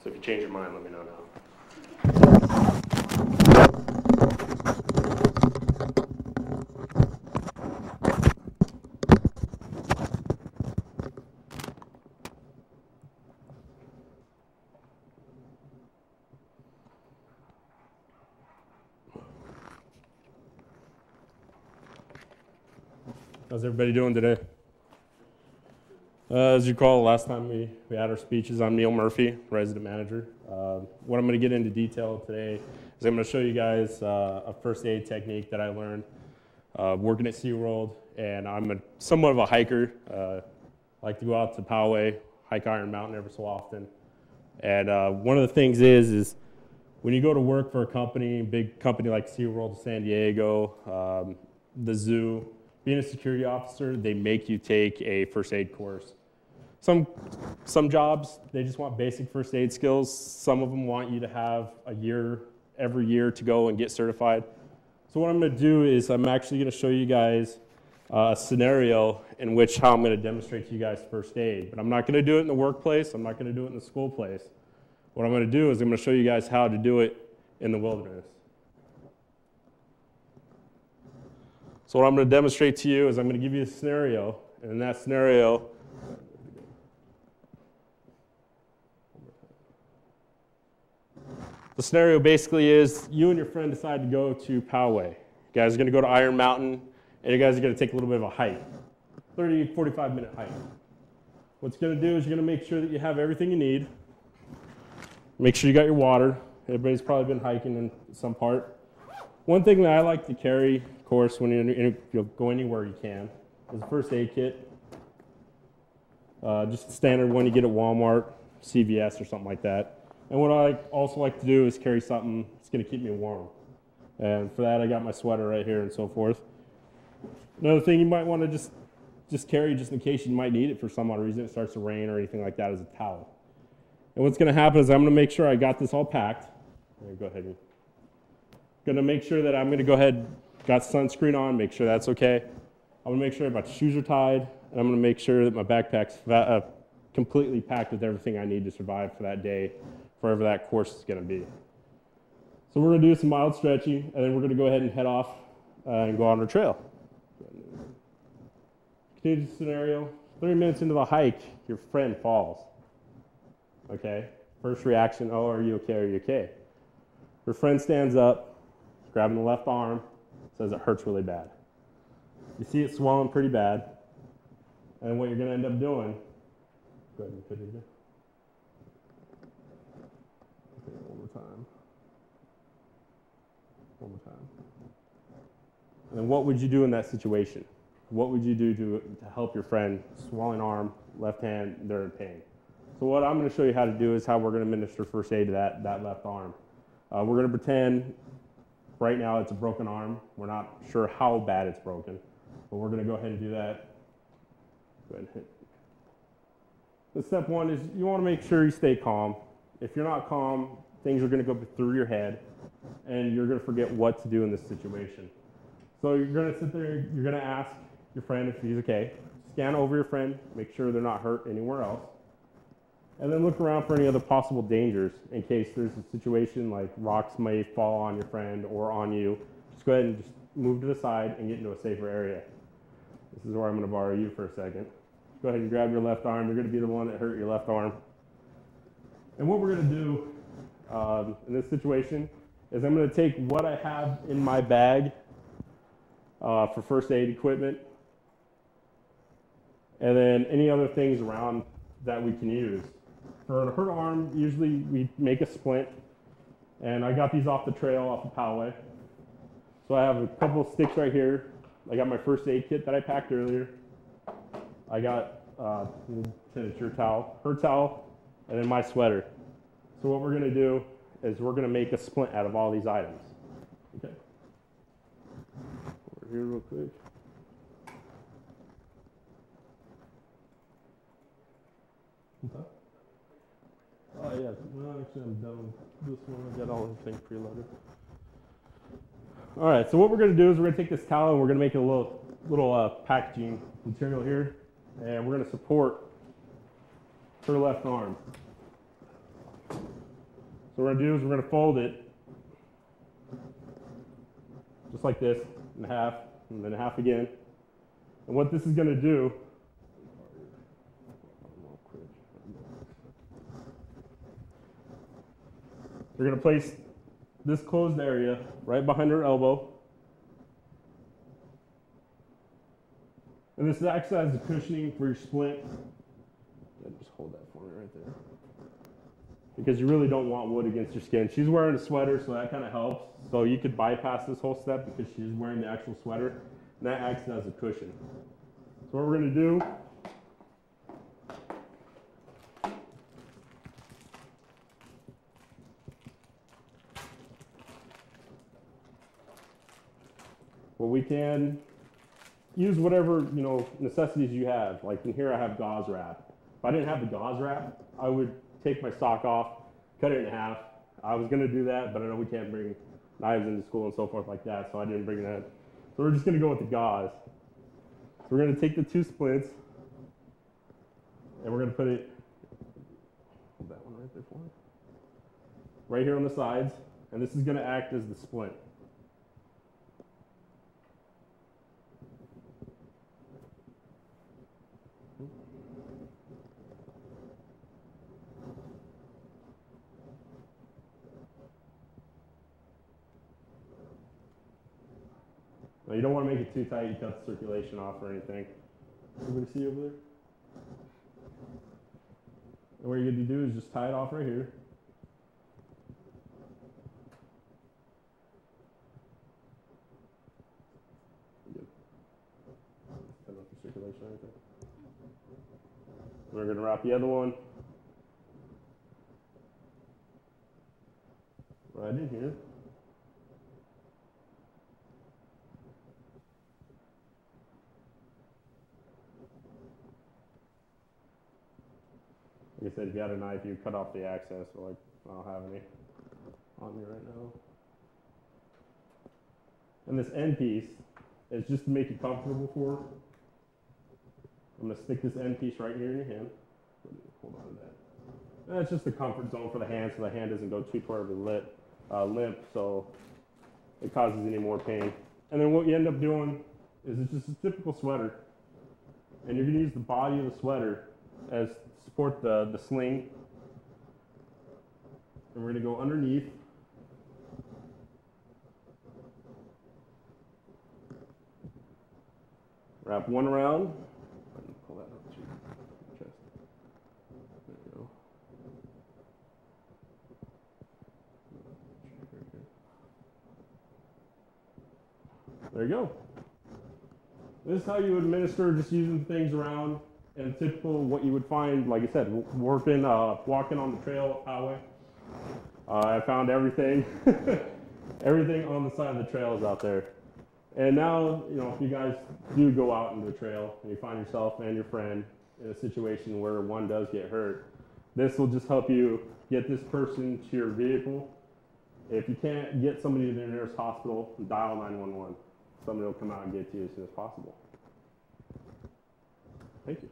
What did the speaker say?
So if you change your mind, let me know now. How's everybody doing today? As you recall, last time we had our speeches, I'm Neil Murphy, resident manager. What I'm going to get into detail today is I'm going to show you guys a first aid technique that I learned working at SeaWorld. And I'm somewhat of a hiker. I like to go out to Poway, hike Iron Mountain every so often. And one of the things is when you go to work for a company, big company like SeaWorld, San Diego, the zoo, being a security officer, they make you take a first aid course. Some jobs, they just want basic first aid skills. Some of them want you to have a year, every year to go and get certified. So what I'm going to do is I'm actually going to show you guys a scenario in which how I'm going to demonstrate to you guys first aid. But I'm not going to do it in the workplace. I'm not going to do it in the school place. What I'm going to do is I'm going to show you guys how to do it in the wilderness. So what I'm going to demonstrate to you is I'm going to give you a scenario, and in that scenario, the scenario basically is you and your friend decide to go to Poway. You guys are going to go to Iron Mountain, and you guys are going to take a little bit of a hike, 30, 45-minute hike. What you're going to do is you're going to make sure that you have everything you need. Make sure you got your water. Everybody's probably been hiking in some part. One thing that I like to carry, of course, when you go anywhere you can, is a first aid kit. Just the standard one you get at Walmart, CVS, or something like that. And what I also like to do is carry something that's going to keep me warm. And for that, I got my sweater right here and so forth. Another thing you might want to just carry, just in case you might need it for some odd reason, it starts to rain or anything like that, is a towel. And what's going to happen is I'm going to make sure I got this all packed. Go ahead and going to make sure that I'm going to go ahead, got sunscreen on, make sure that's okay. I'm going to make sure my shoes are tied, and I'm going to make sure that my backpack's completely packed with everything I need to survive for that day, wherever that course is going to be. So we're going to do some mild stretching, and then we're going to go ahead and head off and go on our trail. Continue the scenario. 30 minutes into the hike, your friend falls. Okay? First reaction, oh, are you okay? Are you okay? Your friend stands up, grabbing the left arm, says it hurts really bad. You see it swelling pretty bad, and what you're going to end up doing, go ahead and put it in. Okay, one more time. One more time. And then what would you do in that situation? What would you do to help your friend? Swelling arm, left hand, they're in pain. So what I'm going to show you how to do is how we're going to administer first aid to that left arm. We're going to pretend right now it's a broken arm. We're not sure how bad it's broken, but we're going to go ahead and do that. Go ahead and hit. The step one is you want to make sure you stay calm. If you're not calm, things are going to go through your head, and you're going to forget what to do in this situation. So you're going to sit there, you're going to ask your friend if he's okay. Scan over your friend, make sure they're not hurt anywhere else. And then look around for any other possible dangers in case there's a situation like rocks may fall on your friend or on you. Just go ahead and just move to the side and get into a safer area. This is where I'm going to borrow you for a second. Go ahead and grab your left arm. You're going to be the one that hurt your left arm. And what we're going to do in this situation is I'm going to take what I have in my bag for first aid equipment, and then any other things around that we can use. For a hurt arm, usually we make a splint, and I got these off the trail, off of Poway. So I have a couple of sticks right here. I got my first aid kit that I packed earlier. I got your towel, her towel, and then my sweater. So what we're going to do is we're going to make a splint out of all these items. Okay. Over here real quick. Okay. Oh yeah, well actually I'm done with this one. I got all the things preloaded. All right, so what we're going to do is we're going to take this towel and we're going to make a little packaging material here, and we're going to support her left arm. So what we're going to do is we're going to fold it just like this, in half, and then half again. And what this is going to do, we're going to place this closed area right behind her elbow. And this acts as a cushioning for your splint. Just hold that for me right there. Because you really don't want wood against your skin. She's wearing a sweater, so that kind of helps. So you could bypass this whole step because she's wearing the actual sweater, and that acts as a cushion. So what we're going to do, well, we can use whatever, necessities you have. Like in here I have gauze wrap. If I didn't have the gauze wrap, I would take my sock off, cut it in half. I was going to do that, but I know we can't bring knives into school and so forth like that, so I didn't bring that. So we're just going to go with the gauze. So we're going to take the two splints, and we're going to put it, hold that one right there for me, right here on the sides, and this is going to act as the splint. Now you don't want to make it too tight, you cut the circulation off or anything. Everybody see over there? And what you're going to do is just tie it off right here. Good. Cut off the circulation right there. We're going to wrap the other one right in here. Like I said, if you had a knife, you cut off the access, but like, I don't have any on me right now. And this end piece is just to make it comfortable for her. I'm going to stick this end piece right here in your hand. Hold on to that. And it's just the comfort zone for the hand, so the hand doesn't go too terribly limp, so it causes any more pain. And then what you end up doing is it's just a typical sweater. And you're going to use the body of the sweater as support the sling. And we're going to go underneath. Wrap one around. Pull that up to your chest. There you go. There you go. This is how you administer, just using things around. And typical what you would find, like I said, walking on the trail highway. I found everything, everything on the side of the trail is out there. And now, if you guys do go out into the trail and you find yourself and your friend in a situation where one does get hurt, this will just help you get this person to your vehicle. If you can't get somebody to the nearest hospital, dial 911. Somebody will come out and get you as soon as possible. Thank you.